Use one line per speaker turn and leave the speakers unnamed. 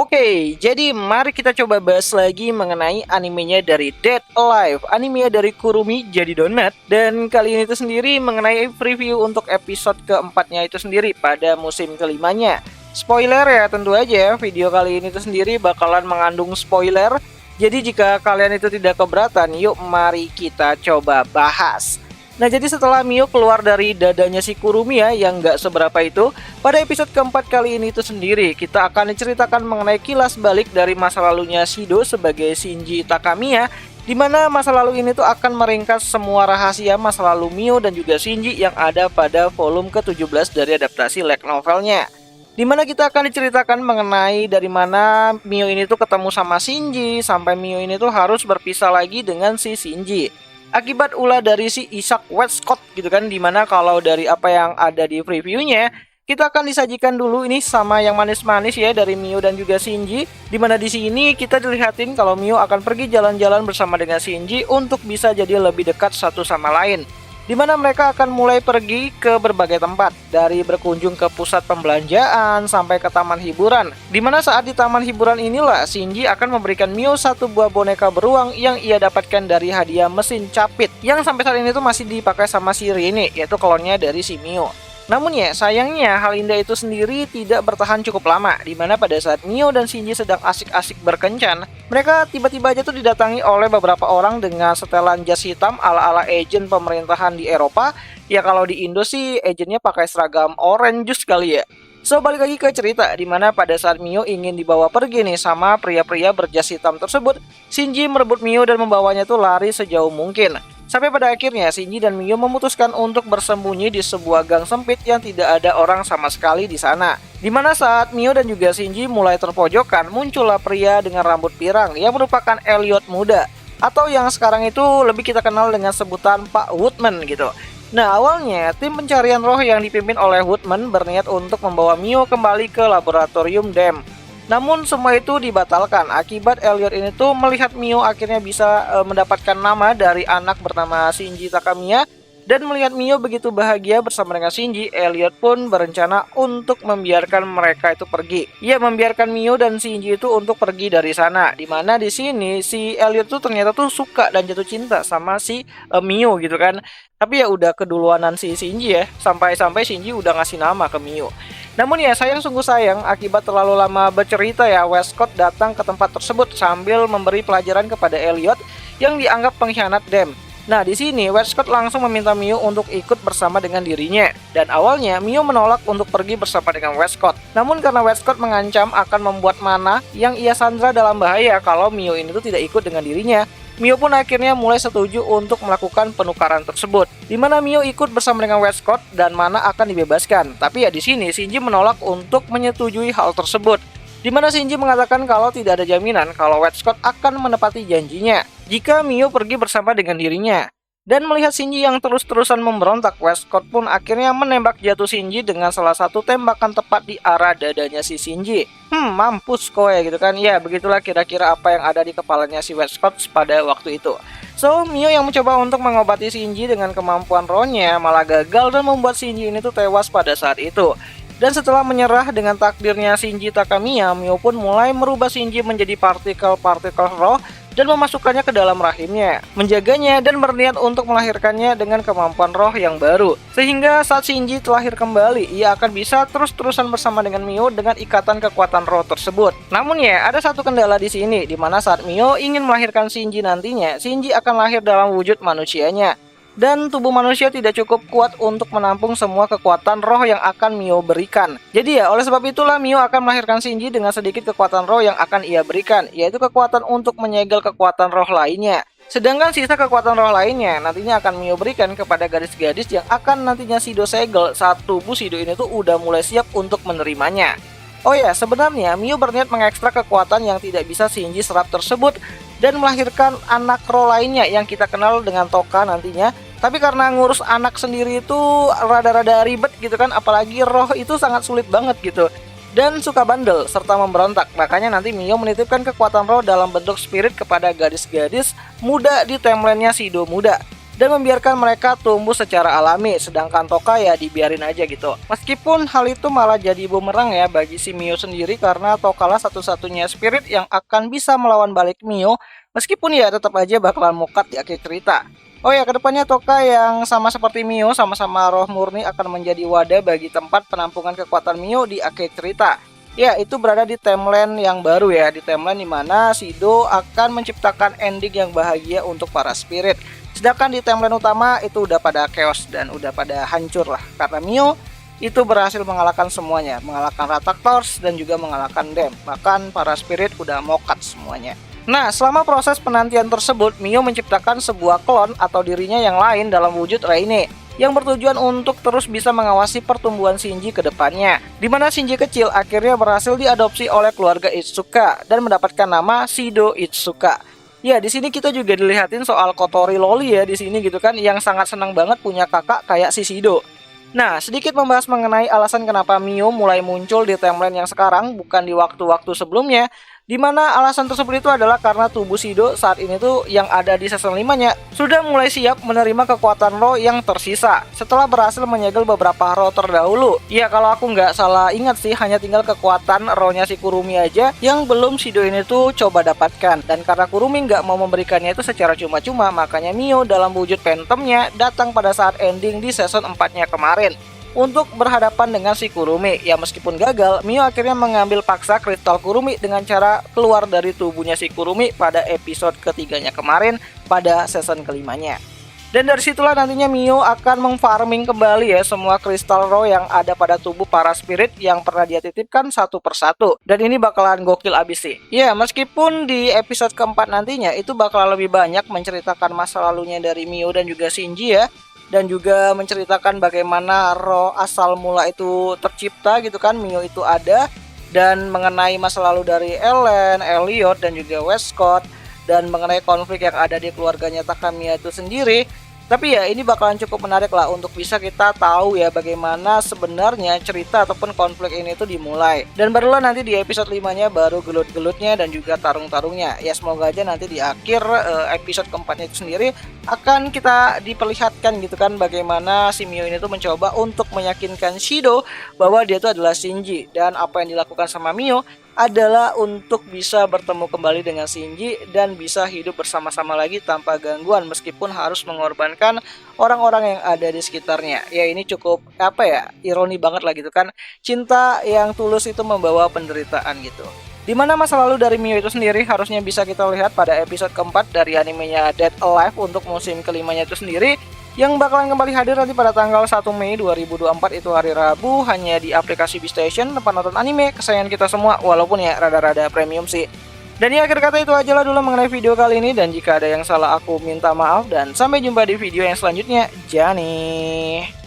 Oke, jadi mari kita coba bahas lagi mengenai animenya dari Dead Alive, animenya dari Kurumi jadi Donut. Dan kali ini itu sendiri mengenai preview untuk episode keempatnya itu sendiri pada musim kelimanya. Spoiler ya, tentu aja video kali ini itu sendiri bakalan mengandung spoiler. Jadi jika kalian itu tidak keberatan, yuk mari kita coba bahas. Nah, jadi setelah Mio keluar dari dadanya si Kurumi ya, yang nggak seberapa itu, pada episode keempat kali ini itu sendiri, kita akan diceritakan mengenai kilas balik dari masa lalunya Shido sebagai Shinji Takamiya, di mana masa lalu ini tuh akan meringkas semua rahasia masa lalu Mio dan juga Shinji yang ada pada volume ke-17 dari adaptasi light novelnya. Dimana kita akan diceritakan mengenai dari mana Mio ini tuh ketemu sama Shinji, sampai Mio ini tuh harus berpisah lagi dengan si Shinji akibat ulah dari si Isaac Westcott gitu kan, dimana kalau dari apa yang ada di previewnya kita akan disajikan dulu ini sama yang manis-manis ya dari Mio dan juga Shinji, dimana di sini kita dilihatin kalau Mio akan pergi jalan-jalan bersama dengan Shinji untuk bisa jadi lebih dekat satu sama lain, dimana mereka akan mulai pergi ke berbagai tempat, dari berkunjung ke pusat pembelanjaan sampai ke taman hiburan, dimana saat di taman hiburan inilah Shinji akan memberikan Mio satu buah boneka beruang yang ia dapatkan dari hadiah mesin capit yang sampai saat ini tuh masih dipakai sama si Rini, yaitu klonnya dari si Mio. Namun ya, sayangnya hal indah itu sendiri tidak bertahan cukup lama, dimana pada saat Mio dan Shinji sedang asik-asik berkencan, mereka tiba-tiba aja tuh didatangi oleh beberapa orang dengan setelan jas hitam ala-ala agen pemerintahan di Eropa. Ya kalau di Indo sih agennya pakai seragam orange juice kali ya. So, balik lagi ke cerita, dimana pada saat Mio ingin dibawa pergi nih sama pria-pria berjas hitam tersebut, Shinji merebut Mio dan membawanya tuh lari sejauh mungkin. Sampai pada akhirnya Shinji dan Mio memutuskan untuk bersembunyi di sebuah gang sempit yang tidak ada orang sama sekali di sana. Dimana saat Mio dan juga Shinji mulai terpojokan, muncullah pria dengan rambut pirang yang merupakan Elliot muda, atau yang sekarang itu lebih kita kenal dengan sebutan Pak Woodman gitu. Nah, awalnya tim pencarian roh yang dipimpin oleh Woodman berniat untuk membawa Mio kembali ke laboratorium DEM. Namun semua itu dibatalkan akibat Elliot ini tuh melihat Mio akhirnya bisa mendapatkan nama dari anak bernama Shinji Takamiya, dan melihat Mio begitu bahagia bersama dengan Shinji, Elliot pun berencana untuk membiarkan mereka itu pergi. Ia membiarkan Mio dan Shinji itu untuk pergi dari sana. Dimana di sini si Elliot tuh ternyata tuh suka dan jatuh cinta sama si Mio gitu kan. Tapi ya udah keduluanan si Shinji ya, sampai-sampai Shinji udah ngasih nama ke Mio. Namun ya sungguh sayang akibat terlalu lama bercerita ya, Westcott datang ke tempat tersebut sambil memberi pelajaran kepada Elliot yang dianggap pengkhianat DEM. Nah, di sini Westcott langsung meminta Mio untuk ikut bersama dengan dirinya. Dan awalnya Mio menolak untuk pergi bersama dengan Westcott. Namun karena Westcott mengancam akan membuat Mana yang ia sandra dalam bahaya kalau Mio ini tuh tidak ikut dengan dirinya, Mio pun akhirnya mulai setuju untuk melakukan penukaran tersebut, di mana Mio ikut bersama dengan Westcott dan Mana akan dibebaskan. Tapi ya di sini Shinji menolak untuk menyetujui hal tersebut, di mana Shinji mengatakan kalau tidak ada jaminan kalau Westcott akan menepati janjinya jika Mio pergi bersama dengan dirinya. Dan melihat Shinji yang terus-terusan memberontak, Westcott pun akhirnya menembak jatuh Shinji dengan salah satu tembakan tepat di arah dadanya si Shinji. Mampus kowe gitu kan. Ya, begitulah kira-kira apa yang ada di kepalanya si Westcott pada waktu itu. So, Mio yang mencoba untuk mengobati Shinji dengan kemampuan rohnya malah gagal dan membuat Shinji ini tuh tewas pada saat itu. Dan setelah menyerah dengan takdirnya Shinji Takamiya, Mio pun mulai merubah Shinji menjadi partikel-partikel roh dan memasukkannya ke dalam rahimnya, menjaganya dan berniat untuk melahirkannya dengan kemampuan roh yang baru. Sehingga saat Shinji terlahir kembali, ia akan bisa terus-terusan bersama dengan Mio dengan ikatan kekuatan roh tersebut. Namun ya, ada satu kendala di sini, di mana saat Mio ingin melahirkan Shinji nantinya, Shinji akan lahir dalam wujud manusianya. Dan tubuh manusia tidak cukup kuat untuk menampung semua kekuatan roh yang akan Mio berikan. Jadi ya, oleh sebab itulah Mio akan melahirkan Shinji dengan sedikit kekuatan roh yang akan ia berikan, yaitu kekuatan untuk menyegel kekuatan roh lainnya. Sedangkan sisa kekuatan roh lainnya nantinya akan Mio berikan kepada gadis-gadis yang akan nantinya Shido segel saat tubuh Shido ini tuh udah mulai siap untuk menerimanya. Oh ya, sebenarnya Mio berniat mengekstrak kekuatan yang tidak bisa Shinji serap tersebut dan melahirkan anak roh lainnya yang kita kenal dengan Toka nantinya. Tapi karena ngurus anak sendiri itu rada-rada ribet gitu kan, apalagi roh itu sangat sulit banget gitu. Dan suka bandel serta memberontak. Makanya nanti Mio menitipkan kekuatan roh dalam bentuk spirit kepada gadis-gadis muda di timelinenya Shido muda. dan membiarkan mereka tumbuh secara alami, sedangkan Toka ya dibiarin aja gitu. Meskipun hal itu malah jadi bumerang ya bagi si Mio sendiri, karena Toka lah satu-satunya spirit yang akan bisa melawan balik Mio, meskipun ya tetap aja bakalan mukat di akhir cerita. Oh ya, kedepannya Toka yang sama seperti Mio, sama-sama roh murni akan menjadi wadah bagi tempat penampungan kekuatan Mio di akhir cerita. Ya, itu berada di timeline yang baru ya, di timeline dimana Shido akan menciptakan ending yang bahagia untuk para spirit. Sedangkan di timeline utama itu udah pada chaos dan udah pada hancur lah, karena Mio itu berhasil mengalahkan semuanya, mengalahkan Rathaktors dan juga mengalahkan Dem. Bahkan para spirit udah mokat semuanya. Nah, selama proses penantian tersebut, Mio menciptakan sebuah klon atau dirinya yang lain dalam wujud Reine, yang bertujuan untuk terus bisa mengawasi pertumbuhan Shinji ke depannya. Di mana Shinji kecil akhirnya berhasil diadopsi oleh keluarga Itsuka dan mendapatkan nama Shido Itsuka. Ya, di sini kita juga dilihatin soal Kotori Loli ya di sini gitu kan, yang sangat senang banget punya kakak kayak si Shido. Nah, sedikit membahas mengenai alasan kenapa Mio mulai muncul di timeline yang sekarang, bukan di waktu-waktu sebelumnya. Dimana alasan tersebut itu adalah karena tubuh Shido saat ini tuh yang ada di season 5-nya sudah mulai siap menerima kekuatan roh yang tersisa setelah berhasil menyegel beberapa roh terdahulu. Ya, kalau aku nggak salah ingat sih, hanya tinggal kekuatan rohnya si Kurumi aja yang belum Shido ini tuh coba dapatkan. Dan karena Kurumi nggak mau memberikannya itu secara cuma-cuma, makanya Mio dalam wujud Phantomnya datang pada saat ending di season 4-nya kemarin untuk berhadapan dengan si Kurumi. Ya, meskipun gagal, Mio akhirnya mengambil paksa kristal Kurumi dengan cara keluar dari tubuhnya si Kurumi pada episode ketiganya kemarin pada season kelimanya. Dan dari situlah nantinya Mio akan memfarming kembali ya semua kristal roh yang ada pada tubuh para spirit yang pernah dia titipkan satu persatu. Dan ini bakalan gokil abis sih. Ya, meskipun di episode keempat nantinya itu bakalan lebih banyak menceritakan masa lalunya dari Mio dan juga Shinji ya, dan juga menceritakan bagaimana roh asal mula itu tercipta gitu kan, Mio itu ada, dan mengenai masa lalu dari Ellen, Elliot, dan juga Westcott, dan mengenai konflik yang ada di keluarganya Takamiya itu sendiri. Tapi ya, ini bakalan cukup menarik lah untuk bisa kita tahu ya bagaimana sebenarnya cerita ataupun konflik ini tuh dimulai. Dan barulah nanti di episode 5-nya baru gelut-gelutnya dan juga tarung-tarungnya. Ya, semoga aja nanti di akhir episode keempatnya itu sendiri akan kita diperlihatkan gitu kan bagaimana si Mio ini tuh mencoba untuk meyakinkan Shido bahwa dia tuh adalah Shinji, dan apa yang dilakukan sama Mio adalah untuk bisa bertemu kembali dengan Shinji dan bisa hidup bersama-sama lagi tanpa gangguan, meskipun harus mengorbankan orang-orang yang ada di sekitarnya. Ya, ini cukup ironi banget lah gitu kan. Cinta yang tulus itu membawa penderitaan gitu. Dimana masa lalu dari Mio itu sendiri harusnya bisa kita lihat pada episode keempat dari animenya Dead Alive untuk musim kelimanya itu sendiri, yang bakalan kembali hadir nanti pada tanggal 1 Mei 2024 itu hari Rabu, hanya di aplikasi Beastation, tempat nonton anime kesayangan kita semua, walaupun ya rada-rada premium sih. Dan ya, akhir kata itu aja lah dulu mengenai video kali ini, dan jika ada yang salah aku minta maaf, dan sampai jumpa di video yang selanjutnya. Jani.